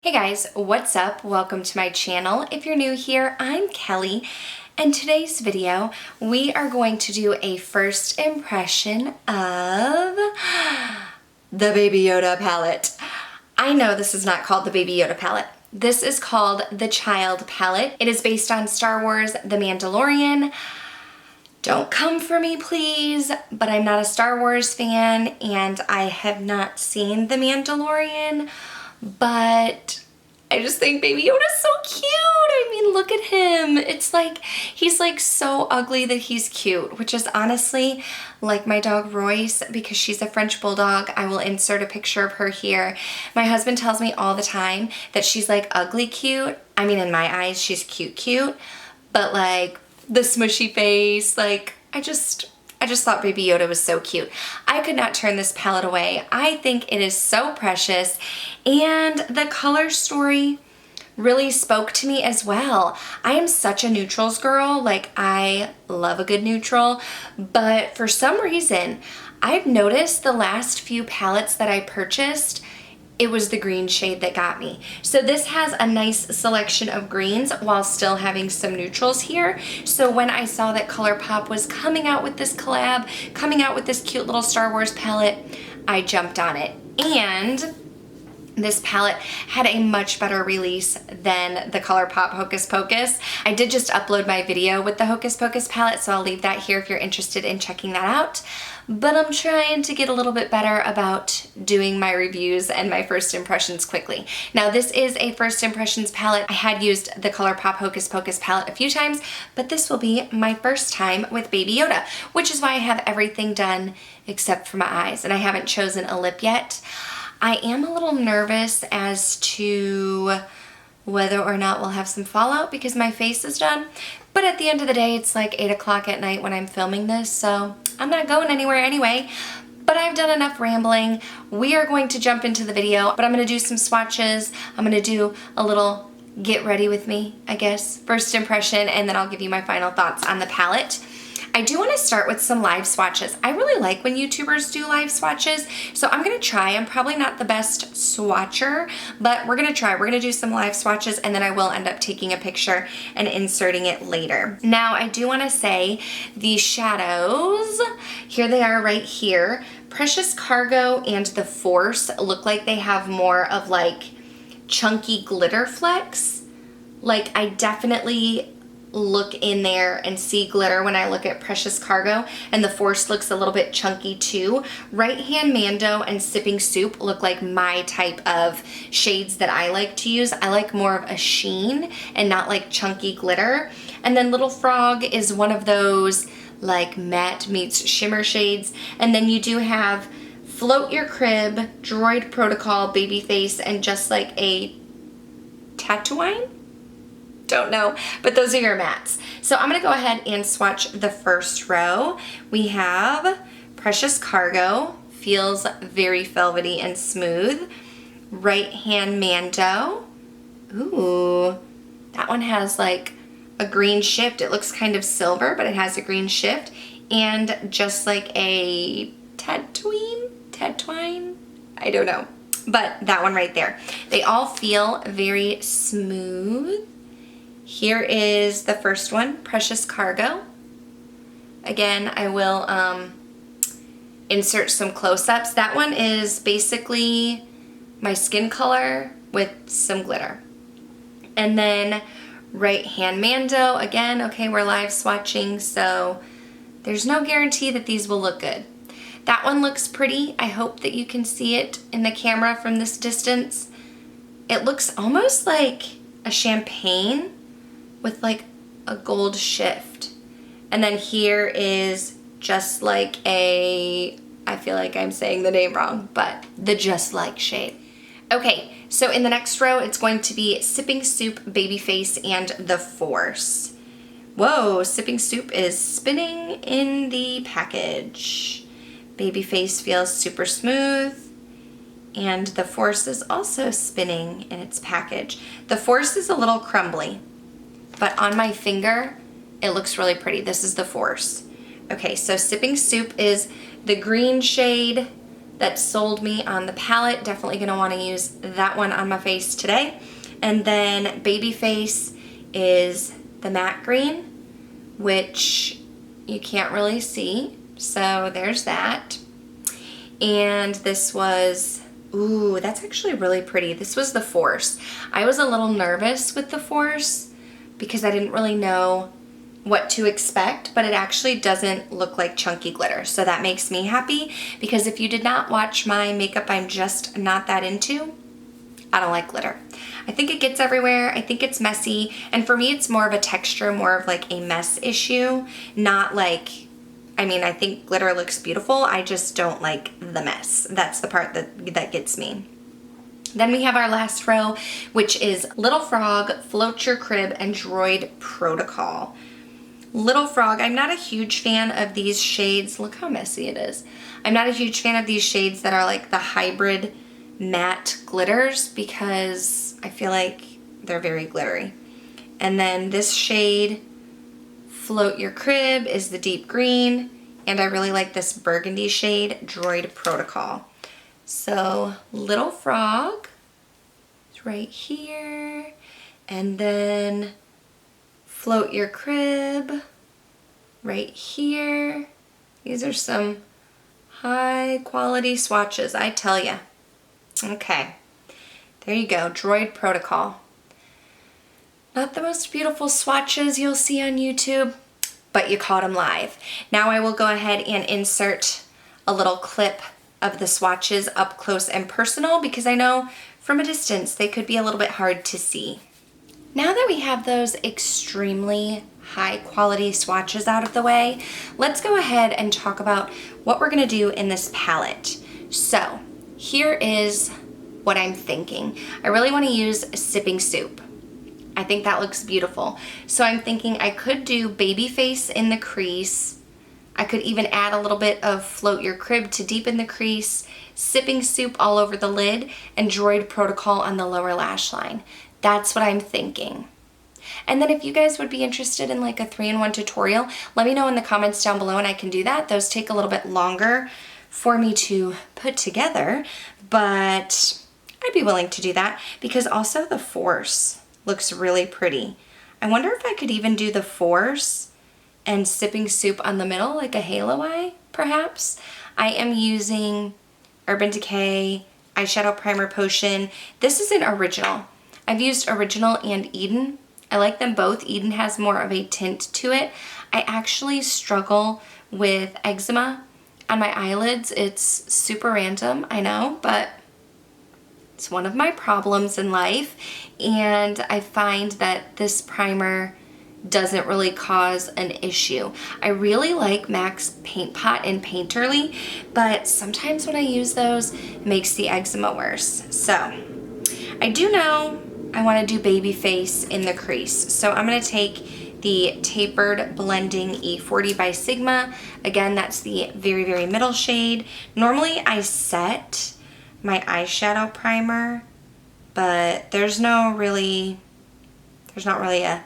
Hey guys, what's up? Welcome to my channel. If you're new here, I'm Kelly, and today's video, we are going to do a first impression of the Baby Yoda palette. I know this is not called the Baby Yoda palette. This is called the Child palette. It is based on Star Wars The Mandalorian. Don't come for me, please, but I'm not a Star Wars fan, and I have not seen The Mandalorian. But I just think Baby Yoda's so cute. I mean, look at him. It's like, he's like so ugly that he's cute, which is honestly like my dog Royce, because she's a French Bulldog. I will insert a picture of her here. My husband tells me all the time that she's like ugly cute. I mean, in my eyes, she's cute, but like the smushy face, like I just thought Baby Yoda was so cute. I could not turn this palette away. I think it is so precious, and the color story really spoke to me as well. I am such a neutrals girl. Like, I love a good neutral, but for some reason, I've noticed the last few palettes that I purchased, it was the green shade that got me. So this has a nice selection of greens while still having some neutrals here. So when I saw that Colourpop was coming out with this collab, coming out with this cute little Star Wars palette, I jumped on it. And this palette had a much better release than the Colourpop Hocus Pocus. I did just upload my video with the Hocus Pocus palette, so I'll leave that here if you're interested in checking that out. But I'm trying to get a little bit better about doing my reviews and my first impressions quickly. Now, this is a first impressions palette. I had used the Colourpop Hocus Pocus palette a few times, but this will be my first time with Baby Yoda, which is why I have everything done except for my eyes, and I haven't chosen a lip yet. I am a little nervous as to whether or not we'll have some fallout because my face is done. But at the end of the day, it's like 8 o'clock at night when I'm filming this, so I'm not going anywhere anyway. But I've done enough rambling. We are going to jump into the video, but I'm going to do some swatches. I'm going to do a little get ready with me, I guess, first impression, and then I'll give you my final thoughts on the palette. I do want to start with some live swatches. I really like when YouTubers do live swatches, so I'm going to try. I'm probably not the best swatcher, but we're going to try. We're going to do some live swatches, and then I will end up taking a picture and inserting it later. Now, I do want to say the shadows, here they are right here. Precious Cargo and the Force look like they have more of like chunky glitter flecks. Like, I definitely look in there and see glitter when I look at Precious Cargo, and the Force looks a little bit chunky too. Right Hand Mando and Sipping Soup look like my type of shades that I like to use. I like more of a sheen and not like chunky glitter. And then Little Frog is one of those like matte meets shimmer shades. And then you do have Float Your Crib, Droid Protocol, Babyface, and Just Like a Tatooine? Don't know, but those are your mattes. So I'm gonna go ahead and swatch the first row. We have Precious Cargo, feels very velvety and smooth. Right Hand Mando. Ooh, that one has like a green shift. It looks kind of silver, but it has a green shift. And Just Like a Tatooine? I don't know, but that one right there. They all feel very smooth. Here is the first one, Precious Cargo. Again, I will insert some close-ups. That one is basically my skin color with some glitter. And then Right Hand Mando, again, okay, we're live swatching, so there's no guarantee that these will look good. That one looks pretty. I hope that you can see it in the camera from this distance. It looks almost like a champagne with like a gold shift. And then here is Just Like a, I feel like I'm saying the name wrong, but the Just Like shade. Okay, so in the next row, it's going to be Sipping Soup, Babyface, and the Force. Whoa, Sipping Soup is spinning in the package. Babyface feels super smooth. And the Force is also spinning in its package. The Force is a little crumbly, but on my finger, it looks really pretty. This is the Force. Okay, so Sipping Soup is the green shade. that sold me on the palette. Definitely gonna wanna use that one on my face today. And then Baby Face is the matte green, which you can't really see. So there's that. And this was, ooh, that's actually really pretty. This was the Force. I was a little nervous with the Force because I didn't really know what to expect, but it actually doesn't look like chunky glitter. So that makes me happy, because if you did not watch my makeup I'm just not that into, I don't like glitter. I think it gets everywhere. I think it's messy. And for me, it's more of a texture, more of like a mess issue, not like, I mean, I think glitter looks beautiful. I just don't like the mess. That's the part that gets me. Then we have our last row, which is Little Frog, Float Your Crib, and Droid Protocol. Little Frog, I'm not a huge fan of these shades. Look how messy it is. I'm not a huge fan of these shades that are like the hybrid matte glitters, because I feel like they're very glittery. And then this shade, Float Your Crib, is the deep green, and I really like this burgundy shade, Droid Protocol. So Little Frog is right here, and then Float Your Crib right here. These are some high quality swatches, I tell ya. Okay, there you go, Droid Protocol. Not the most beautiful swatches you'll see on YouTube, but you caught them live. Now I will go ahead and insert a little clip of the swatches up close and personal, because I know from a distance they could be a little bit hard to see. Now that we have those extremely high quality swatches out of the way, let's go ahead and talk about what we're gonna do in this palette. So here is what I'm thinking. I really wanna use Sipping Soup. I think that looks beautiful. So I'm thinking I could do Baby Face in the crease. I could even add a little bit of Float Your Crib to deepen the crease, Sipping Soup all over the lid, and Droid Protocol on the lower lash line. That's what I'm thinking. And then if you guys would be interested in like a 3-in-1 tutorial, let me know in the comments down below and I can do that. Those take a little bit longer for me to put together, but I'd be willing to do that, because also the Force looks really pretty. I wonder if I could even do the Force and Sipping Soup on the middle, like a halo eye, perhaps. I am using Urban Decay Eyeshadow Primer Potion. This is an original. I've used Original and Eden. I like them both. Eden has more of a tint to it. I actually struggle with eczema on my eyelids. It's super random, I know, but it's one of my problems in life. And I find that this primer doesn't really cause an issue. I really like MAC's Paint Pot and Painterly, but sometimes when I use those, it makes the eczema worse. So I do know I want to do Baby Face in the crease. So I'm going to take the Tapered Blending E40 by Sigma. Again, that's the very, very middle shade. Normally I set my eyeshadow primer, but there's not really a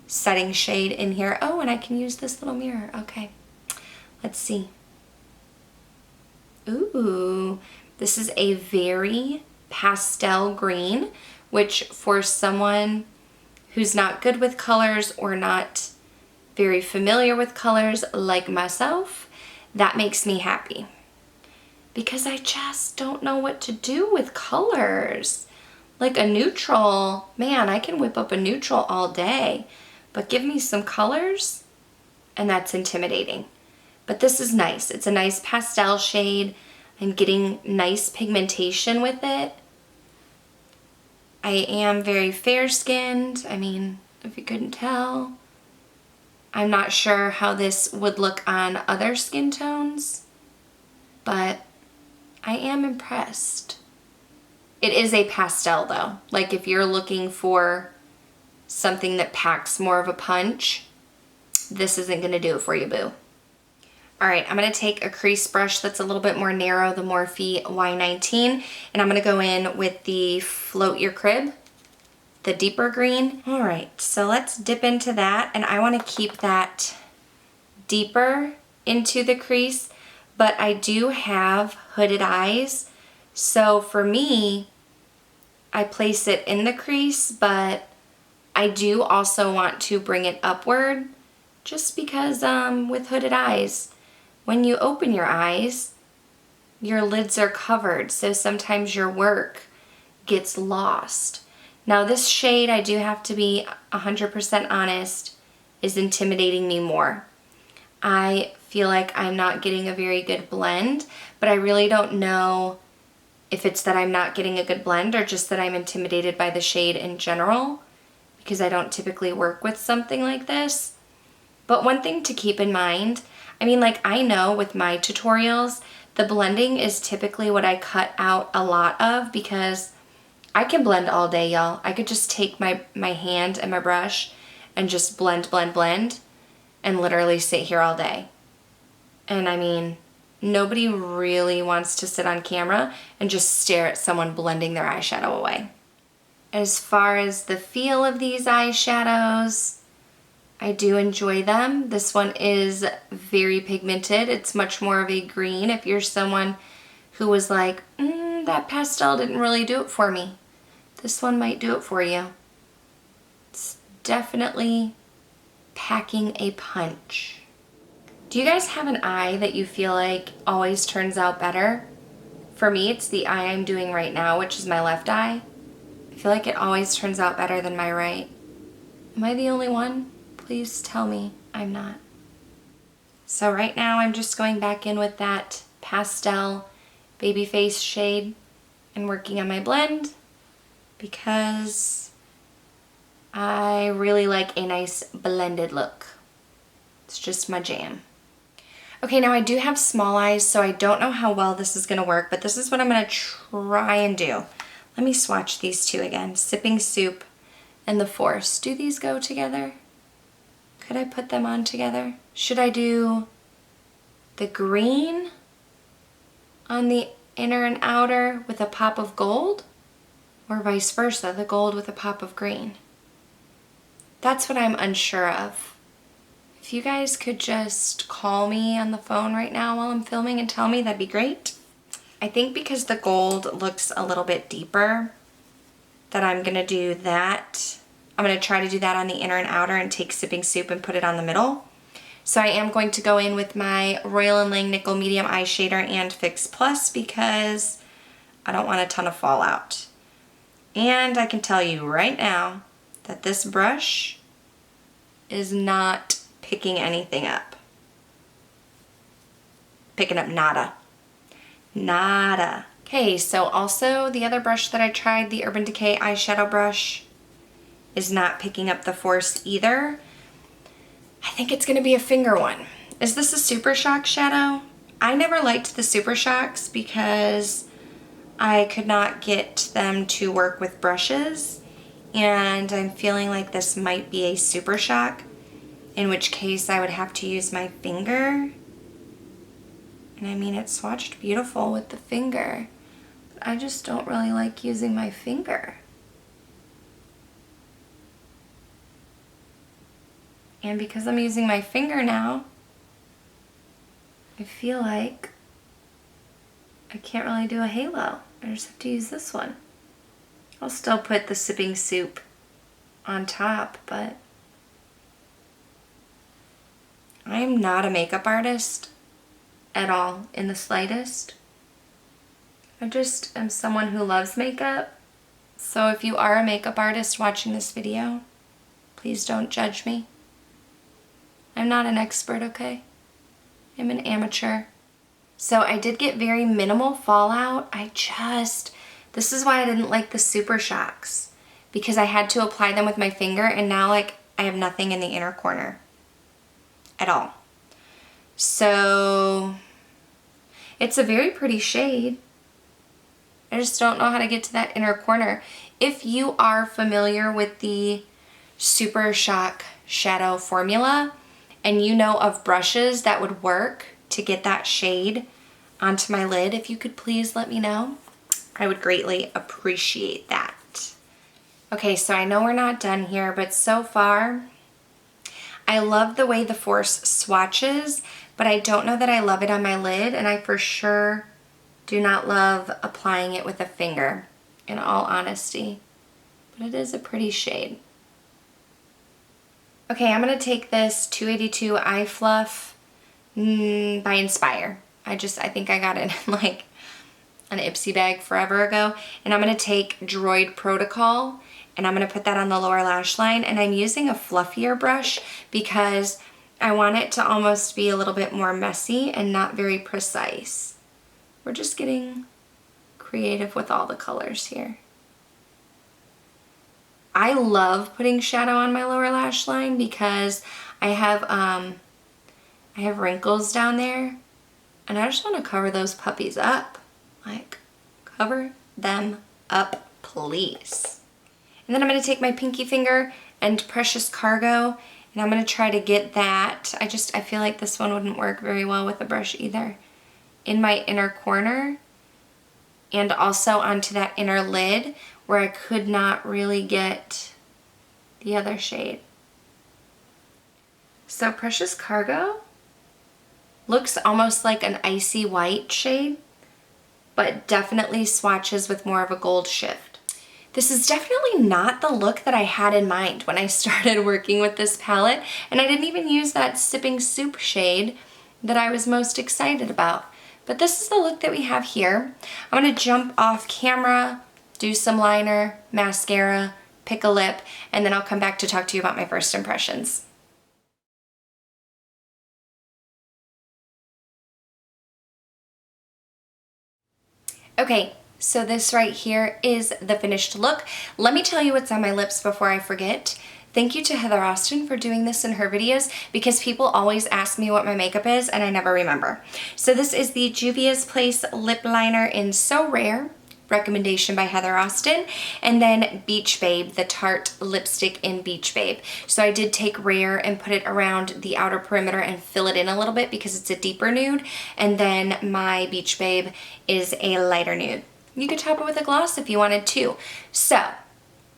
setting shade in here. Oh, and I can use this little mirror. Okay, let's see. Ooh, this is a very pastel green, which for someone who's not good with colors or not very familiar with colors like myself, that makes me happy, because I just don't know what to do with colors. Like a neutral, man, I can whip up a neutral all day, but give me some colors and that's intimidating. But this is nice. It's a nice pastel shade. I'm getting nice pigmentation with it. I am very fair-skinned. I mean, if you couldn't tell. I'm not sure how this would look on other skin tones, but I am impressed. It is a pastel though. Like if you're looking for something that packs more of a punch, this isn't gonna do it for you, boo. All right, I'm gonna take a crease brush that's a little bit more narrow, the Morphe Y19, and I'm gonna go in with the Float Your Crib, the deeper green. All right, so let's dip into that, and I wanna keep that deeper into the crease, but I do have hooded eyes. So for me, I place it in the crease, but I do also want to bring it upward just because with hooded eyes, when you open your eyes, your lids are covered, so sometimes your work gets lost. Now this shade, I do have to be 100% honest, is intimidating me more. I feel like I'm not getting a very good blend, but I really don't know if it's that I'm not getting a good blend or just that I'm intimidated by the shade in general, because I don't typically work with something like this. But one thing to keep in mind, I mean, like, I know with my tutorials, the blending is typically what I cut out a lot of, because I can blend all day, y'all. I could just take my hand and my brush and just blend, blend, blend, and literally sit here all day. And I mean, nobody really wants to sit on camera and just stare at someone blending their eyeshadow away. As far as the feel of these eyeshadows, I do enjoy them. This one is very pigmented. It's much more of a green. If you're someone who was like, that pastel didn't really do it for me, this one might do it for you. It's definitely packing a punch. Do you guys have an eye that you feel like always turns out better? For me, it's the eye I'm doing right now, which is my left eye. I feel like it always turns out better than my right. Am I the only one? Please tell me I'm not. So right now I'm just going back in with that pastel baby face shade and working on my blend, because I really like a nice blended look. It's just my jam. Okay, now I do have small eyes, so I don't know how well this is gonna work, but this is what I'm gonna try and do. Let me swatch these two again. Sipping Soup and The Force. Do these go together? Could I put them on together? Should I do the green on the inner and outer with a pop of gold? Or vice versa, the gold with a pop of green? That's what I'm unsure of. If you guys could just call me on the phone right now while I'm filming and tell me, that'd be great. I think because the gold looks a little bit deeper, that I'm gonna do that. I'm gonna try to do that on the inner and outer and take Sipping Soup and put it on the middle. So I am going to go in with my Royal & Lang Nickel Medium Eye Shader and Fix Plus, because I don't want a ton of fallout. And I can tell you right now that this brush is not picking anything up. Picking up nada. Nada. Okay, so also the other brush that I tried, the Urban Decay eyeshadow brush, is not picking up the Force either. I think it's gonna be a finger one. Is this a Super Shock shadow? I never liked the Super Shocks because I could not get them to work with brushes, and I'm feeling like this might be a Super Shock, in which case I would have to use my finger. And I mean, it swatched beautiful with the finger, but I just don't really like using my finger. And because I'm using my finger now, I feel like I can't really do a halo. I just have to use this one. I'll still put the Sipping Soup on top, but I am not a makeup artist at all, in the slightest. I just am someone who loves makeup. So if you are a makeup artist watching this video, please don't judge me. I'm not an expert, okay? I'm an amateur. So I did get very minimal fallout. This is why I didn't like the Super Shocks, because I had to apply them with my finger, and now like I have nothing in the inner corner at all. So it's a very pretty shade. I just don't know how to get to that inner corner. If you are familiar with the Super Shock shadow formula, and you know of brushes that would work to get that shade onto my lid, if you could please let me know. I would greatly appreciate that. Okay, so I know we're not done here, but so far, I love the way the Force swatches, but I don't know that I love it on my lid, and I for sure do not love applying it with a finger, in all honesty. But it is a pretty shade. Okay, I'm gonna take this 282 Eye Fluff by Inspire. I think I got it in like an Ipsy bag forever ago. And I'm gonna take Droid Protocol, and I'm gonna put that on the lower lash line. And I'm using a fluffier brush because I want it to almost be a little bit more messy and not very precise. We're just getting creative with all the colors here. I love putting shadow on my lower lash line because I have wrinkles down there, and I just want to cover those puppies up. Like, cover them up, please. And then I'm going to take my pinky finger and Precious Cargo, and I'm going to try to get that. I feel like this one wouldn't work very well with a brush either. In my inner corner, and also onto that inner lid where I could not really get the other shade. So Precious Cargo looks almost like an icy white shade, but definitely swatches with more of a gold shift. This is definitely not the look that I had in mind when I started working with this palette, and I didn't even use that Sipping Soup shade that I was most excited about. But this is the look that we have here. I'm gonna jump off camera, do some liner, mascara, pick a lip, and then I'll come back to talk to you about my first impressions. Okay, so this right here is the finished look. Let me tell you what's on my lips before I forget. Thank you to Heather Austin for doing this in her videos, because people always ask me what my makeup is and I never remember. So this is the Juvia's Place lip liner in So Rare, recommendation by Heather Austin, and then Beach Babe, the Tarte lipstick in Beach Babe. So I did take Rare and put it around the outer perimeter and fill it in a little bit because it's a deeper nude, and then my Beach Babe is a lighter nude. You could top it with a gloss if you wanted to. So,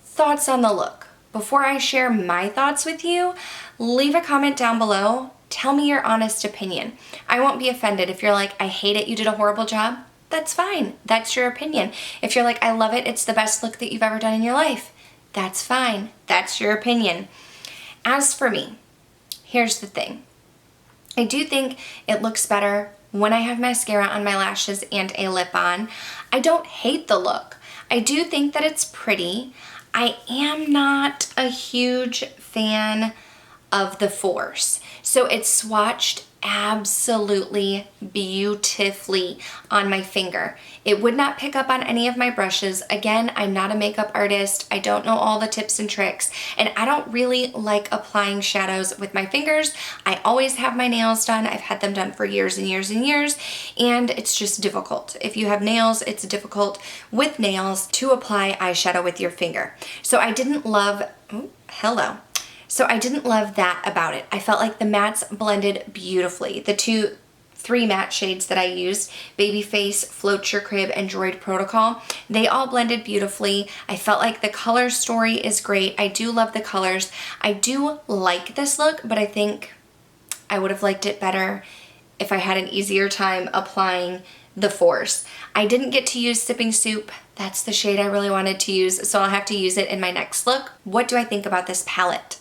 thoughts on the look. Before I share my thoughts with you, leave a comment down below. Tell me your honest opinion. I won't be offended if you're like, I hate it, you did a horrible job. That's fine. That's your opinion. If you're like, I love it, it's the best look that you've ever done in your life. That's fine. That's your opinion. As for me, here's the thing. I do think it looks better when I have mascara on my lashes and a lip on. I don't hate the look. I do think that it's pretty. I am not a huge fan of the force. So it's swatched absolutely beautifully on my finger. It would not pick up on any of my brushes. Again, I'm not a makeup artist. I don't know all the tips and tricks, and I don't really like applying shadows with my fingers. I always have my nails done. I've had them done for years and years and years, and it's just difficult. If you have nails, it's difficult with nails to apply eyeshadow with your finger. So I didn't love, So I didn't love that about it. I felt like the mattes blended beautifully. The three matte shades that I used, Babyface, Float Your Crib, and Droid Protocol, they all blended beautifully. I felt like the color story is great. I do love the colors. I do like this look, but I think I would have liked it better if I had an easier time applying the force. I didn't get to use Sipping Soup. That's the shade I really wanted to use, so I'll have to use it in my next look. What do I think about this palette?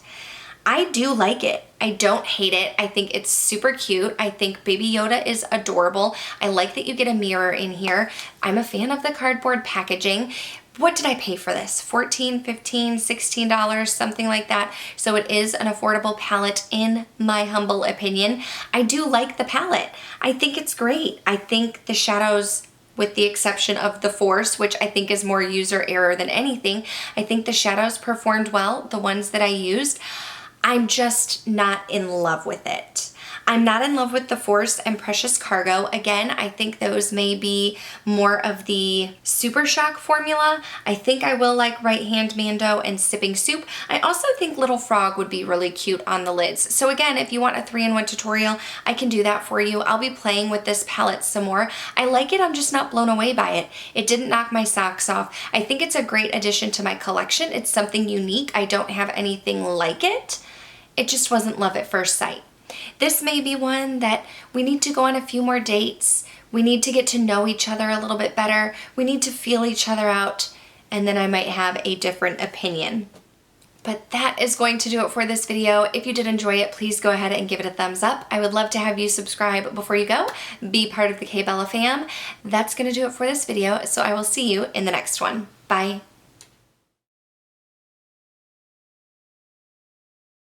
I do like it. I don't hate it. I think it's super cute. I think Baby Yoda is adorable. I like that you get a mirror in here. I'm a fan of the cardboard packaging. What did I pay for this? $14, $15, $16, something like that. So it is an affordable palette in my humble opinion. I do like the palette. I think it's great. I think the shadows, with the exception of the force, which I think is more user error than anything, I think the shadows performed well, the ones that I used. I'm just not in love with it. I'm not in love with the Force and Precious Cargo. Again, I think those may be more of the Super Shock formula. I think I will like Right Hand Mando and Sipping Soup. I also think Little Frog would be really cute on the lids. So again, if you want a 3-in-1 tutorial, I can do that for you. I'll be playing with this palette some more. I like it, I'm just not blown away by it. It didn't knock my socks off. I think it's a great addition to my collection. It's something unique. I don't have anything like it. It just wasn't love at first sight. This may be one that we need to go on a few more dates. We need to get to know each other a little bit better. We need to feel each other out, and then I might have a different opinion. But that is going to do it for this video. If you did enjoy it, please go ahead and give it a thumbs up. I would love to have you subscribe before you go. Be part of the K Bella fam. That's going to do it for this video, so I will see you in the next one. Bye.